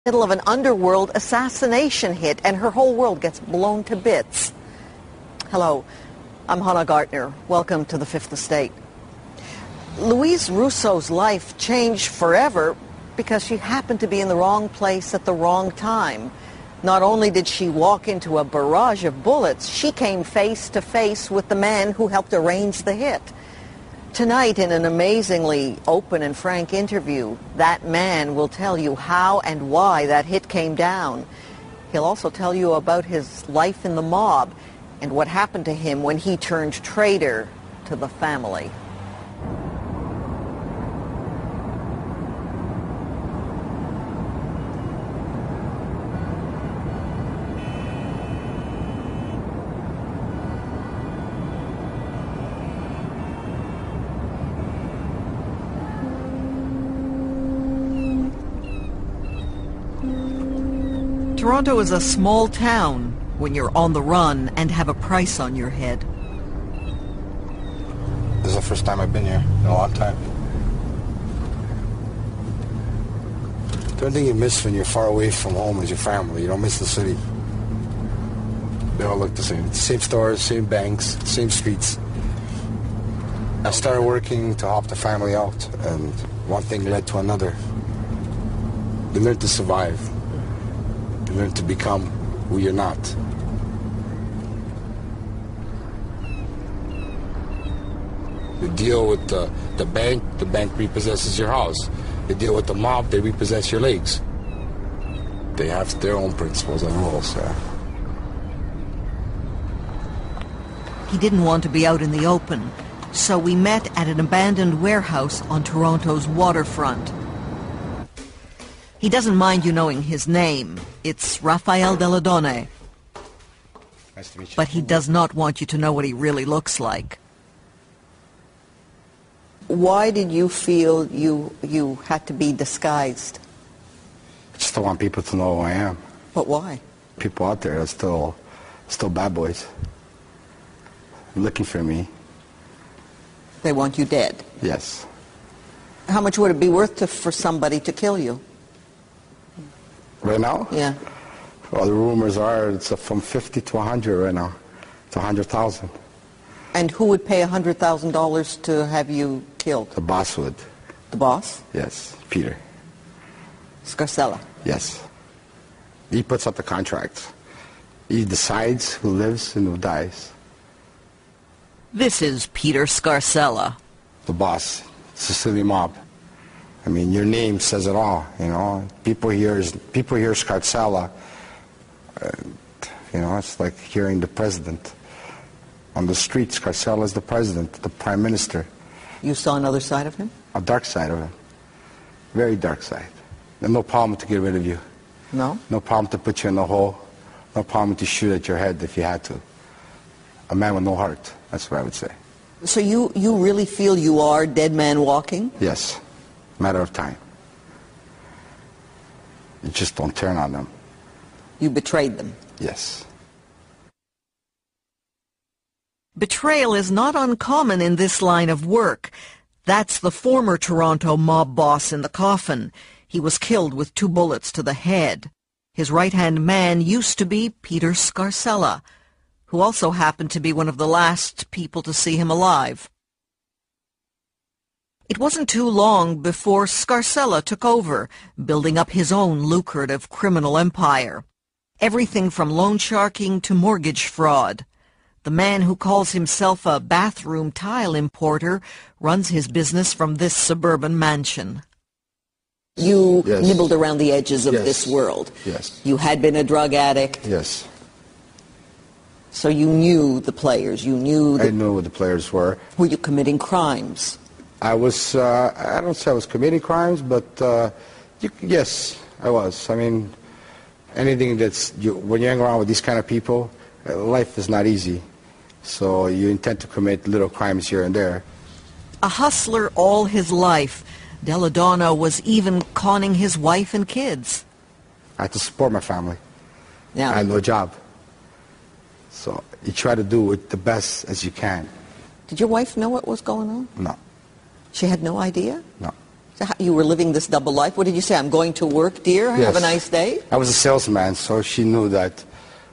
Middle of an underworld assassination hit, and her whole world gets blown to bits. Hello, I'm Hannah Gartner. Welcome to the Fifth Estate. Louise Russo's life changed forever because she happened to be in the wrong place at the wrong time. Not only did she walk into a barrage of bullets, she came face to face with the man who helped arrange the hit. Tonight, in an amazingly open and frank interview, that man will tell you how and why that hit came down. He'll also tell you about his life in the mob and what happened to him when he turned traitor to the family. Toronto is a small town when you're on the run and have a price on your head. This is the first time I've been here in a long time. The only thing you miss when you're far away from home is your family. You don't miss the city. They all look the same. Same stores, same banks, same streets. I started working to help the family out, and one thing led to another. You learn to survive. You learn to become who you're not. You deal with the bank repossesses your house. You deal with the mob, they repossess your legs. They have their own principles and rules. He didn't want to be out in the open, so we met at an abandoned warehouse on Toronto's waterfront. He doesn't mind you knowing his name. It's Raffaele Delle Donne. Nice to meet you. But he does not want you to know what he really looks like. Why did you feel you had to be disguised? I just don't want people to know who I am. But why? People out there are still bad boys. Looking for me. They want you dead? Yes. How much would it be worth for somebody to kill you? Right now? Yeah. Well, the rumors are it's from 50 to 100 right now, to 100,000. And who would pay $100,000 to have you killed? The boss would. The boss? Yes, Peter. Scarcella? Yes. He puts up the contracts. He decides who lives and who dies. This is Peter Scarcella. The boss, Sicilian mob. I mean, your name says it all, you know. People hear Scarcella, you know, it's like hearing the president. On the street, Scarcella is the president, the prime minister. You saw another side of him? A dark side of him. Very dark side. And no problem to get rid of you. No? No problem to put you in the hole. No problem to shoot at your head if you had to. A man with no heart, that's what I would say. So you really feel you are dead man walking? Yes. Matter of time. You just don't turn on them. You betrayed them? Yes. Betrayal is not uncommon in this line of work. That's the former Toronto mob boss in the coffin. He was killed with 2 bullets to the head. His right-hand man used to be Peter Scarcella, who also happened to be one of the last people to see him alive. It wasn't too long before Scarcella took over, building up his own lucrative criminal empire. Everything from loan sharking to mortgage fraud. The man who calls himself a bathroom tile importer runs his business from this suburban mansion. You nibbled around the edges of this world. Yes. You had been a drug addict. Yes. So you knew the players. I knew what the players were. Were you committing crimes? I was, I don't say I was committing crimes, but yes, I was. I mean, anything when you hang around with these kind of people, life is not easy. So you intend to commit little crimes here and there. A hustler all his life, Delle Donne was even conning his wife and kids. I had to support my family. Yeah. I had no job. So you try to do it the best as you can. Did your wife know what was going on? No. She had no idea? No. So you were living this double life. What did you say? I'm going to work, dear. Yes. Have a nice day. I was a salesman, so she knew that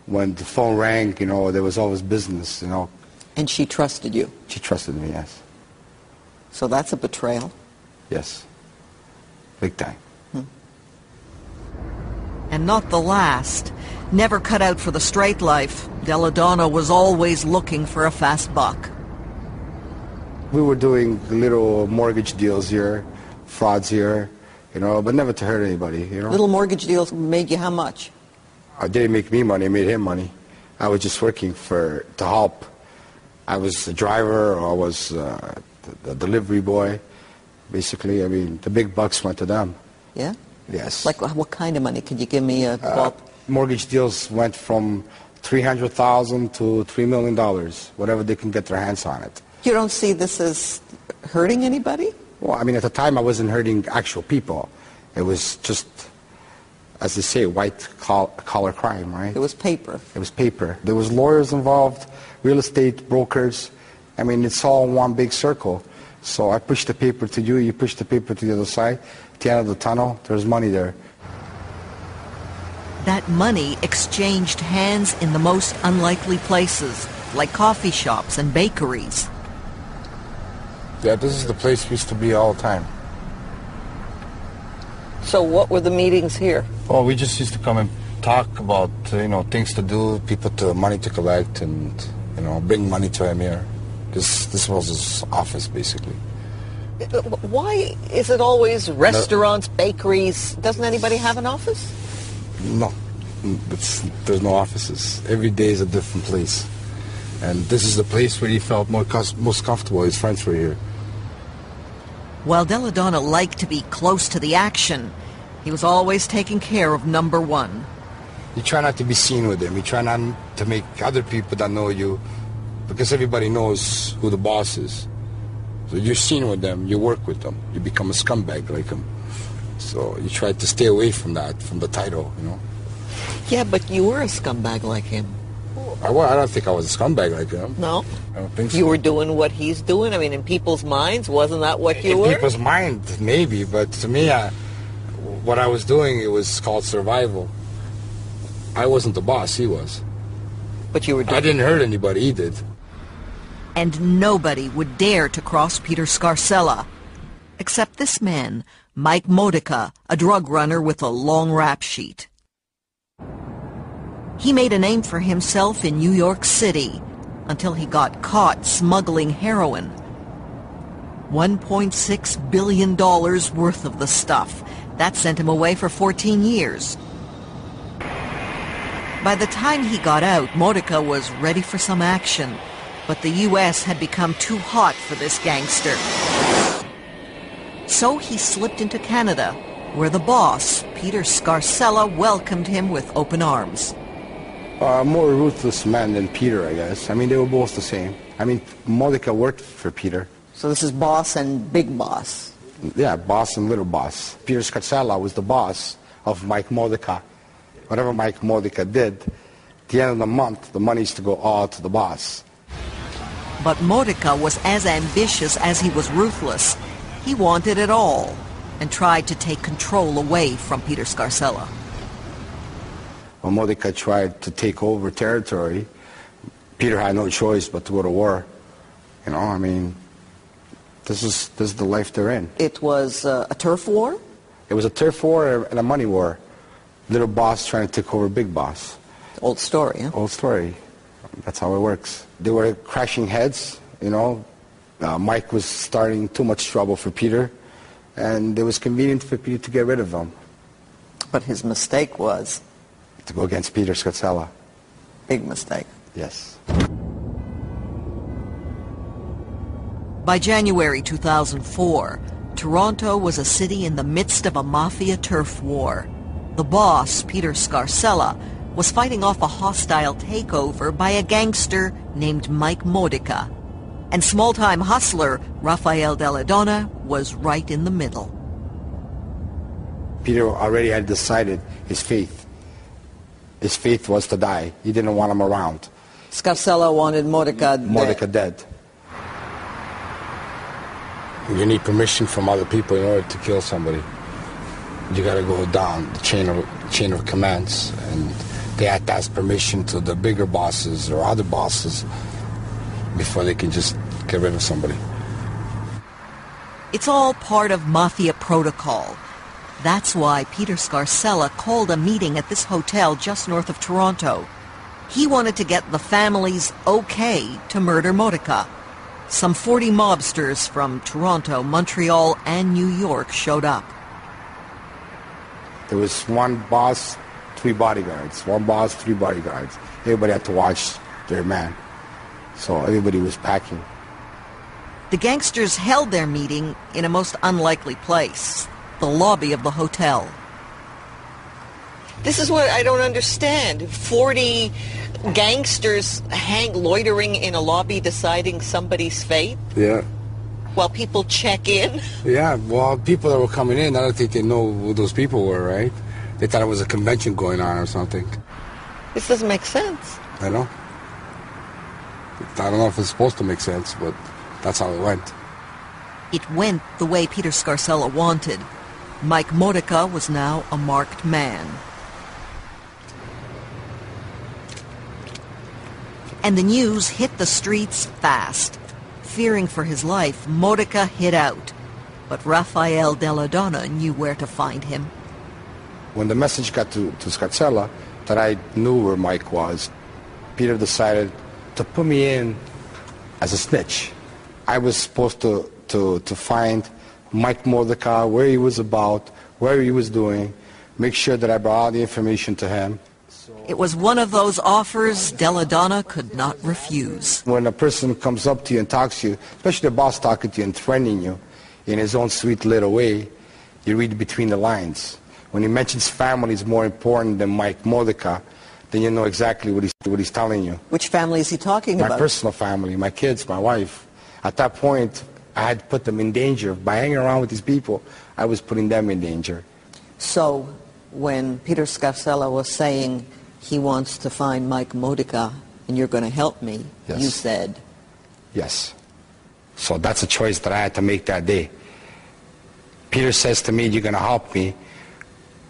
when the phone rang, you know, there was always business, you know. And she trusted you. She trusted me, yes. So that's a betrayal. Yes. Big time. And not the last. Never cut out for the straight life, Delle Donne was always looking for a fast buck. We were doing little mortgage deals here, frauds here, you know, but never to hurt anybody, you know. Little mortgage deals made you how much? It didn't make me money, it made him money. I was just working to help. I was a driver, or I was the delivery boy, basically. I mean, the big bucks went to them. Yeah? Yes. Like what kind of money? Could you give me a ballpark? Mortgage deals went from $300,000 to $3 million, whatever they can get their hands on it. You don't see this as hurting anybody? Well, I mean, at the time I wasn't hurting actual people. It was just, as they say, white collar crime, right? It was paper. It was paper. There was lawyers involved, real estate brokers. I mean, it's all one big circle. So I push the paper to you, you push the paper to the other side. At the end of the tunnel, there's money there. That money exchanged hands in the most unlikely places, like coffee shops and bakeries. Yeah, this is the place we used to be all the time. So what were the meetings here? Well, we just used to come and talk about, you know, things to do, money to collect, and, you know, bring money to him here. This was his office, basically. Why is it always restaurants, bakeries? Doesn't anybody have an office? No, there's no offices. Every day is a different place. And this is the place where he felt most comfortable. His friends were here. While Delle Donne liked to be close to the action, he was always taking care of number one. You try not to be seen with him. You try not to make other people that know you, because everybody knows who the boss is. So you're seen with them, you work with them, you become a scumbag like him. So you try to stay away from that, from the title, you know. Yeah, but you were a scumbag like him. I don't think I was a scumbag like him. No? I don't think so. You were doing what he's doing? I mean, in people's minds, wasn't that what you were? In people's mind, maybe, but to me, what I was doing, it was called survival. I wasn't the boss, he was. But you were doing... I didn't hurt anybody, he did. And nobody would dare to cross Peter Scarcella, except this man, Mike Modica, a drug runner with a long rap sheet. He made a name for himself in New York City until he got caught smuggling heroin. $1.6 billion worth of the stuff. That sent him away for 14 years. By the time he got out, Modica was ready for some action, but the U.S. had become too hot for this gangster. So he slipped into Canada, where the boss, Peter Scarcella, welcomed him with open arms. More ruthless man than Peter, I guess. I mean, they were both the same. I mean, Modica worked for Peter. So this is boss and big boss. Yeah, boss and little boss. Peter Scarcella was the boss of Mike Modica. Whatever Mike Modica did, at the end of the month, the money's to go all to the boss. But Modica was as ambitious as he was ruthless. He wanted it all and tried to take control away from Peter Scarcella. When Modica tried to take over territory, Peter had no choice but to go to war. You know, I mean, this is the life they're in. It was a turf war? It was a turf war and a money war. Little boss trying to take over big boss. Old story, huh? Old story. That's how it works. They were crashing heads, you know. Mike was starting too much trouble for Peter, and it was convenient for Peter to get rid of him. But his mistake was? To go against Peter Scarcella. Big mistake. Yes. By January 2004, Toronto was a city in the midst of a mafia turf war. The boss, Peter Scarcella, was fighting off a hostile takeover by a gangster named Mike Modica. And small-time hustler Raffaele Delle Donne was right in the middle. Peter already had decided his fate. His fate was to die. He didn't want him around. Scarcella wanted Modica dead. Modica dead. You need permission from other people in order to kill somebody. You got to go down the chain of commands, and they have to ask permission to the bigger bosses or other bosses before they can just get rid of somebody. It's all part of Mafia protocol. That's why Peter Scarcella called a meeting at this hotel just north of Toronto. He wanted to get the family's okay to murder Modica. Some 40 mobsters from Toronto, Montreal, and New York showed up. There was one boss, 3 bodyguards. One boss, 3 bodyguards. Everybody had to watch their man. So everybody was packing. The gangsters held their meeting in a most unlikely place, the lobby of the hotel. This is what I don't understand. 40 gangsters loitering in a lobby deciding somebody's fate? Yeah. While people check in? Yeah, well, people that were coming in, I don't think they know who those people were, right? They thought it was a convention going on or something. This doesn't make sense. I know. I don't know if it's supposed to make sense, but that's how it went. It went the way Peter Scarcella wanted. Mike Modica was now a marked man. And the news hit the streets fast. Fearing for his life, Modica hid out. But Raffaele Delle Donne knew where to find him. When the message got to Scarcella that I knew where Mike was, Peter decided to put me in as a snitch. I was supposed to find Mike Modica, where he was about, where he was doing, make sure that I brought all the information to him. It was one of those offers Delle Donne could not refuse. When a person comes up to you and talks to you, especially the boss talking to you and threatening you in his own sweet little way, you read between the lines. When he mentions family is more important than Mike Modica, then you know exactly what he's telling you. Which family is he talking about? My personal family, my kids, my wife. At that point, I had to put them in danger. By hanging around with these people, I was putting them in danger. So when Peter Scarcella was saying he wants to find Mike Modica and you're going to help me, yes. You said? Yes. So that's a choice that I had to make that day. Peter says to me, you're going to help me.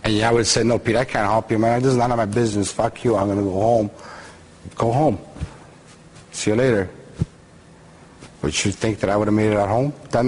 And I would say, no, Peter, I can't help you, man. This is none of my business. Fuck you. I'm going to go home. Go home. See you later. But you think that I would have made it at home that night?